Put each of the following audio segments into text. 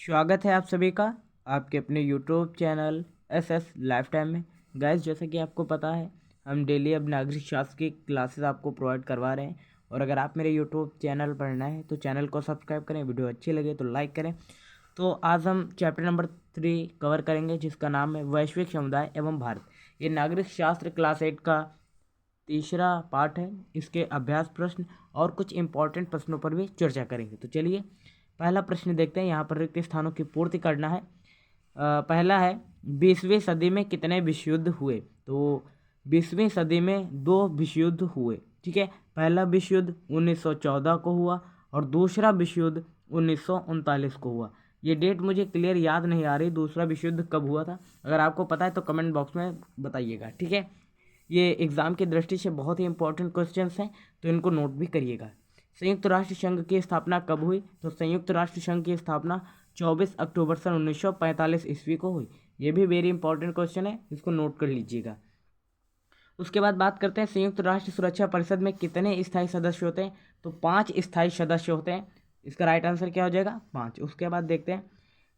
स्वागत है आप सभी का आपके अपने YouTube channel S life time में। गाइस, जैसा कि आपको पता है, हम डेली अब नागरिक शास्त्र की क्लासेस आपको प्रोवाइड करवा रहे हैं। और अगर आप मेरे यूट्यूब चैनल पर नए हैं तो चैनल को सब्सक्राइब करें, वीडियो अच्छी लगे तो लाइक करें। तो आज हम चैप्टर नंबर 3 कवर करेंगे, जिसका नाम है वैश्विक समुदाय एवं भारत। ये नागरिक शास्त्र क्लास 8 का तीसरा पार्ट है। इसके अभ्यास प्रश्न और कुछ इंपॉर्टेंट प्रश्नों पर भी चर्चा करेंगे। तो चलिए पहला प्रश्न देखते हैं। यहाँ पर रिक्त स्थानों की पूर्ति करना है। पहला है, 20वीं सदी में कितने विश्व युद्ध हुए? तो 20वीं सदी में 2 विश्व युद्ध हुए। ठीक है, पहला विश्व युद्ध 1914 को हुआ और दूसरा विश्व युद्ध 1939 को हुआ। ये डेट मुझे क्लियर याद नहीं आ रही, दूसरा विश्व युद्ध कब हुआ था। अगर आपको पता है तो कमेंट बॉक्स में बताइएगा। ठीक है, ये एग्ज़ाम की दृष्टि से बहुत ही इंपॉर्टेंट क्वेश्चंस हैं, तो इनको नोट भी करिएगा। संयुक्त राष्ट्र संघ की स्थापना कब हुई? तो संयुक्त राष्ट्र संघ की स्थापना 24 अक्टूबर सन 1945 ईस्वी को हुई। ये भी वेरी इंपॉर्टेंट क्वेश्चन है, इसको नोट कर लीजिएगा। उसके बाद बात करते हैं, संयुक्त राष्ट्र सुरक्षा परिषद में कितने स्थायी सदस्य होते हैं? तो 5 स्थायी सदस्य होते हैं। इसका राइट आंसर क्या हो जाएगा? 5। उसके बाद देखते हैं,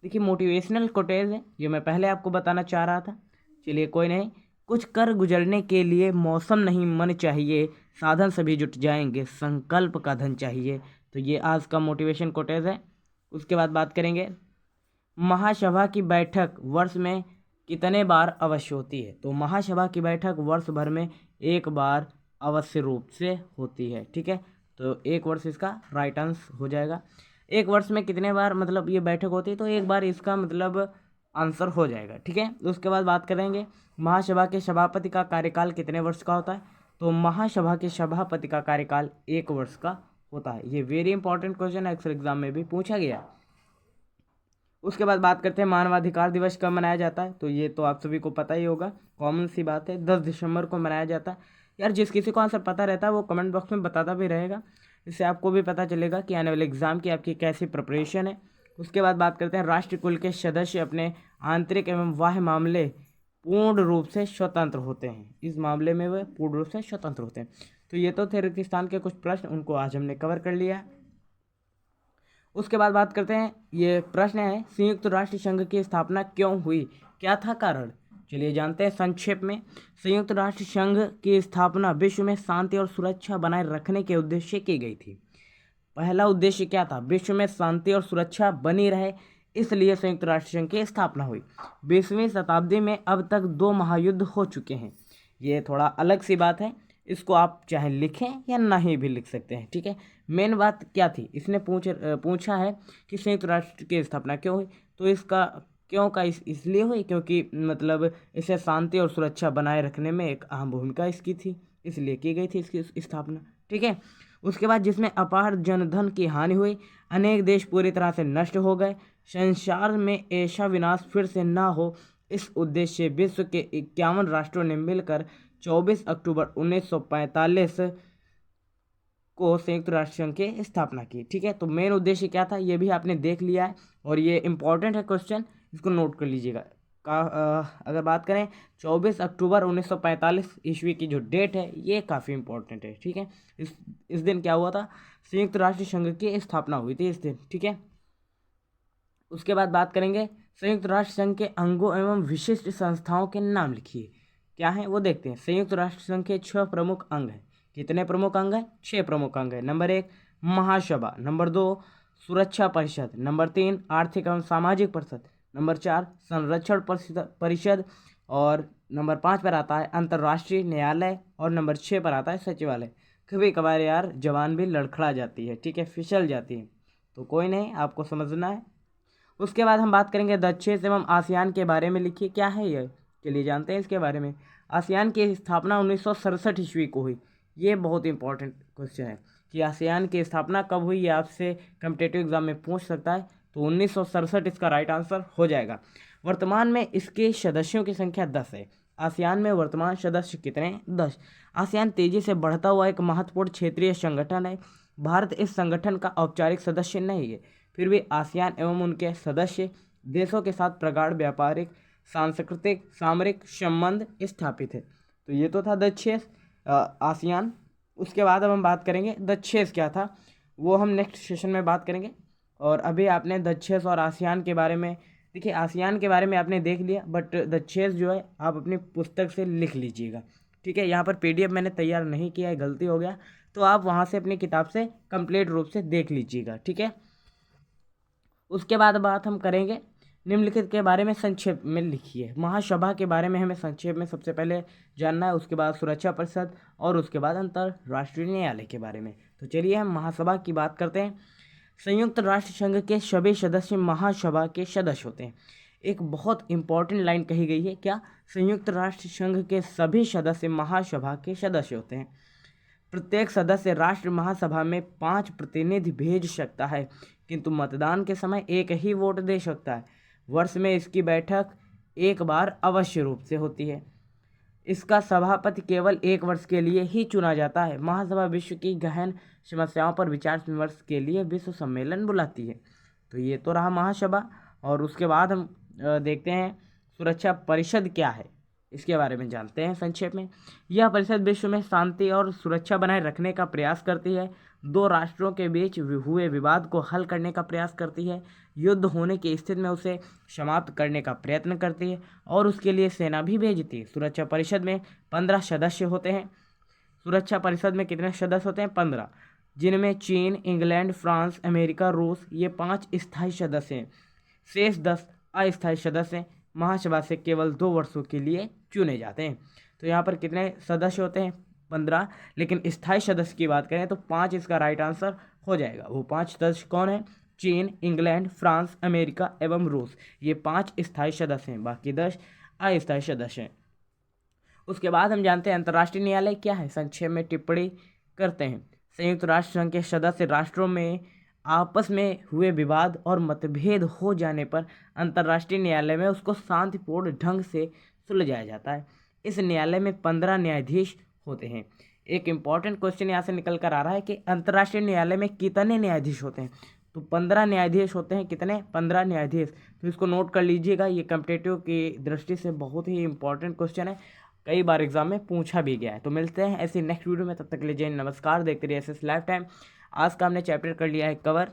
देखिए मोटिवेशनल कोटेज है, ये मैं पहले आपको बताना चाह रहा था। चलिए कोई नहीं। कुछ कर गुजरने के लिए मौसम नहीं मन चाहिए, साधन सभी जुट जाएंगे, संकल्प का धन चाहिए। तो ये आज का मोटिवेशन कोटेज है। उसके बाद बात करेंगे, महासभा की बैठक वर्ष में कितने बार अवश्य होती है? तो महासभा की बैठक वर्ष भर में एक बार अवश्य रूप से होती है। ठीक है, तो एक वर्ष इसका राइट आंसर हो जाएगा। एक वर्ष में कितने बार मतलब ये बैठक होती है, तो एक बार इसका मतलब आंसर हो जाएगा। ठीक है, उसके बाद बात करेंगे, महासभा के सभापति का कार्यकाल कितने वर्ष का होता है? तो महासभा के सभापति का कार्यकाल 1 वर्ष का होता है। ये वेरी इंपॉर्टेंट क्वेश्चन है, अक्सर एग्जाम में भी पूछा गया है। उसके बाद बात करते हैं, मानवाधिकार दिवस कब मनाया जाता है? तो ये तो आप सभी को पता ही होगा, कॉमन सी बात है, 10 दिसंबर को मनाया जाता है। यार जिस किसी को आंसर पता रहता है वो कमेंट बॉक्स में बताता भी रहेगा, इससे आपको भी पता चलेगा कि आने वाले एग्जाम की आपकी कैसी प्रिपरेशन है। उसके बाद बात करते हैं, राष्ट्रकुल के सदस्य अपने आंतरिक एवं बाह्य मामले पूर्ण रूप से स्वतंत्र होते हैं। इस मामले में वे पूर्ण रूप से स्वतंत्र होते हैं। तो ये तो थे रिक्तिस्थान के कुछ प्रश्न, उनको आज हमने कवर कर लिया है। उसके बाद बात करते हैं, ये प्रश्न है, संयुक्त राष्ट्र संघ की स्थापना क्यों हुई, क्या था कारण? चलिए जानते हैं संक्षेप में। संयुक्त राष्ट्र संघ की स्थापना विश्व में शांति और सुरक्षा बनाए रखने के उद्देश्य से की गई थी। पहला उद्देश्य क्या था? विश्व में शांति और सुरक्षा बनी रहे, इसलिए संयुक्त राष्ट्र संघ की स्थापना हुई। 20वीं शताब्दी में अब तक 2 महायुद्ध हो चुके हैं। ये थोड़ा अलग सी बात है, इसको आप चाहे लिखें या नहीं भी लिख सकते हैं। ठीक है, मेन बात क्या थी, इसने पूछा है कि संयुक्त राष्ट्र की स्थापना क्यों हुई। तो इसका क्यों का इसलिए हुई क्योंकि मतलब इसे शांति और सुरक्षा बनाए रखने में एक अहम भूमिका इसकी थी, इसलिए की गई थी इसकी स्थापना। ठीक है, उसके बाद जिसमें अपार जनधन की हानि हुई, अनेक देश पूरी तरह से नष्ट हो गए, संसार में ऐसा विनाश फिर से ना हो, इस उद्देश्य से विश्व के 51 राष्ट्रों ने मिलकर 24 अक्टूबर 1945 को संयुक्त राष्ट्र संघ की स्थापना की। ठीक है, तो मेन उद्देश्य क्या था ये भी आपने देख लिया है, और ये इंपॉर्टेंट है क्वेश्चन, इसको नोट कर लीजिएगा। अगर बात करें 24 अक्टूबर 1945 ईस्वी की जो डेट है ये काफ़ी इंपॉर्टेंट है। ठीक है, इस दिन क्या हुआ था? संयुक्त राष्ट्र संघ की स्थापना हुई थी इस दिन। ठीक है, उसके बाद बात करेंगे, संयुक्त राष्ट्र संघ के अंगों एवं विशिष्ट संस्थाओं के नाम लिखिए। क्या है वो देखते हैं। संयुक्त राष्ट्र संघ के 6 प्रमुख अंग हैं। कितने प्रमुख अंग हैं? 6 प्रमुख अंग हैं। नंबर 1 महासभा, नंबर 2 सुरक्षा परिषद, नंबर 3 आर्थिक एवं सामाजिक परिषद, नंबर 4 संरक्षण परिषद, और नंबर 5 पर आता है अंतर्राष्ट्रीय न्यायालय, और नंबर 6 पर आता है सचिवालय। कभी कभार यार जवान भी लड़खड़ा जाती है, ठीक है, फिसल जाती है, तो कोई नहीं, आपको समझना है। उसके बाद हम बात करेंगे दक्षिण एवं आसियान के बारे में लिखिए। क्या है ये, चलिए जानते हैं इसके बारे में। आसियान की स्थापना 1967 ईस्वी को हुई। ये बहुत इंपॉर्टेंट क्वेश्चन है कि आसियान की स्थापना कब हुई, ये आपसे कम्पिटेटिव एग्जाम में पूछ सकता है। तो 1967 इसका राइट आंसर हो जाएगा। वर्तमान में इसके सदस्यों की संख्या 10 है। आसियान में वर्तमान सदस्य कितने? 10। आसियान तेजी से बढ़ता हुआ एक महत्वपूर्ण क्षेत्रीय संगठन है। भारत इस संगठन का औपचारिक सदस्य नहीं है, फिर भी आसियान एवं उनके सदस्य देशों के साथ प्रगाढ़ व्यापारिक, सांस्कृतिक, सामरिक संबंध स्थापित है। तो ये तो था दक्षेस आसियान। उसके बाद अब हम बात करेंगे दक्षेस क्या था, वो हम नेक्स्ट सेशन में बात करेंगे। और अभी आपने दक्षेस और आसियान के बारे में, देखिए आसियान के बारे में आपने देख लिया, बट दक्षेस जो है आप अपनी पुस्तक से लिख लीजिएगा, ठीक है। यहाँ पर PDF मैंने तैयार नहीं किया है, गलती हो गया, तो आप वहाँ से अपनी किताब से कंप्लीट रूप से देख लीजिएगा, ठीक है। उसके बाद बात हम करेंगे निम्नलिखित के बारे में संक्षेप में लिखिए। महासभा के बारे में हमें संक्षेप में सबसे पहले जानना है, उसके बाद सुरक्षा परिषद और उसके बाद अंतर्राष्ट्रीय न्यायालय के बारे में। तो चलिए हम महासभा की बात करते हैं। संयुक्त राष्ट्र संघ के सभी सदस्य महासभा के सदस्य होते हैं। एक बहुत इंपॉर्टेंट लाइन कही गई है, क्या? संयुक्त राष्ट्र संघ के सभी सदस्य महासभा के सदस्य होते हैं। प्रत्येक सदस्य राष्ट्र महासभा में 5 प्रतिनिधि भेज सकता है, किंतु मतदान के समय एक ही वोट दे सकता है। वर्ष में इसकी बैठक एक बार अवश्य रूप से होती है। इसका सभापति केवल 1 वर्ष के लिए ही चुना जाता है। महासभा विश्व की गहन समस्याओं पर विचार विमर्श के लिए विश्व सम्मेलन बुलाती है। तो ये तो रहा महासभा। और उसके बाद हम देखते हैं सुरक्षा परिषद क्या है, इसके बारे में जानते हैं संक्षेप में। यह परिषद विश्व में शांति और सुरक्षा बनाए रखने का प्रयास करती है, 2 राष्ट्रों के बीच हुए विवाद को हल करने का प्रयास करती है, युद्ध होने की स्थिति में उसे समाप्त करने का प्रयत्न करती है और उसके लिए सेना भी भेजती है। सुरक्षा परिषद में 15 सदस्य होते हैं। सुरक्षा परिषद में कितने सदस्य होते हैं? 15, जिनमें चीन, इंग्लैंड, फ्रांस, अमेरिका, रूस, ये 5 स्थायी सदस्य हैं। शेष 10 अस्थायी सदस्य महासभा से केवल 2 वर्षों के लिए चुने जाते हैं। तो यहाँ पर कितने सदस्य होते हैं? 15, लेकिन स्थायी सदस्य की बात करें तो 5 इसका राइट आंसर हो जाएगा। वो 5 सदस्य कौन है? चीन, इंग्लैंड, फ्रांस, अमेरिका एवं रूस, ये 5 स्थायी सदस्य हैं, बाकी 10 अस्थायी सदस्य हैं। उसके बाद हम जानते हैं अंतर्राष्ट्रीय न्यायालय क्या है, संक्षेप में टिप्पणी करते हैं। संयुक्त राष्ट्र संघ के सदस्य राष्ट्रों में आपस में हुए विवाद और मतभेद हो जाने पर अंतर्राष्ट्रीय न्यायालय में उसको शांतिपूर्ण ढंग से सुलझाया जाता है। इस न्यायालय में 15 न्यायाधीश होते हैं। एक इम्पॉर्टेंट क्वेश्चन यहाँ से निकल कर आ रहा है कि अंतर्राष्ट्रीय न्यायालय में कितने न्यायाधीश होते हैं? तो 15 न्यायाधीश होते हैं। कितने? 15 न्यायाधीश। तो इसको नोट कर लीजिएगा, ये कॉम्पिटिटिव की दृष्टि से बहुत ही इंपॉर्टेंट क्वेश्चन है, कई बार एग्जाम में पूछा भी गया है। तो मिलते हैं ऐसी नेक्स्ट वीडियो में, तब तक के लिए जय नमस्कार। देखते रहिए SS लाइफ टाइम। आज का हमने चैप्टर कर लिया है कवर।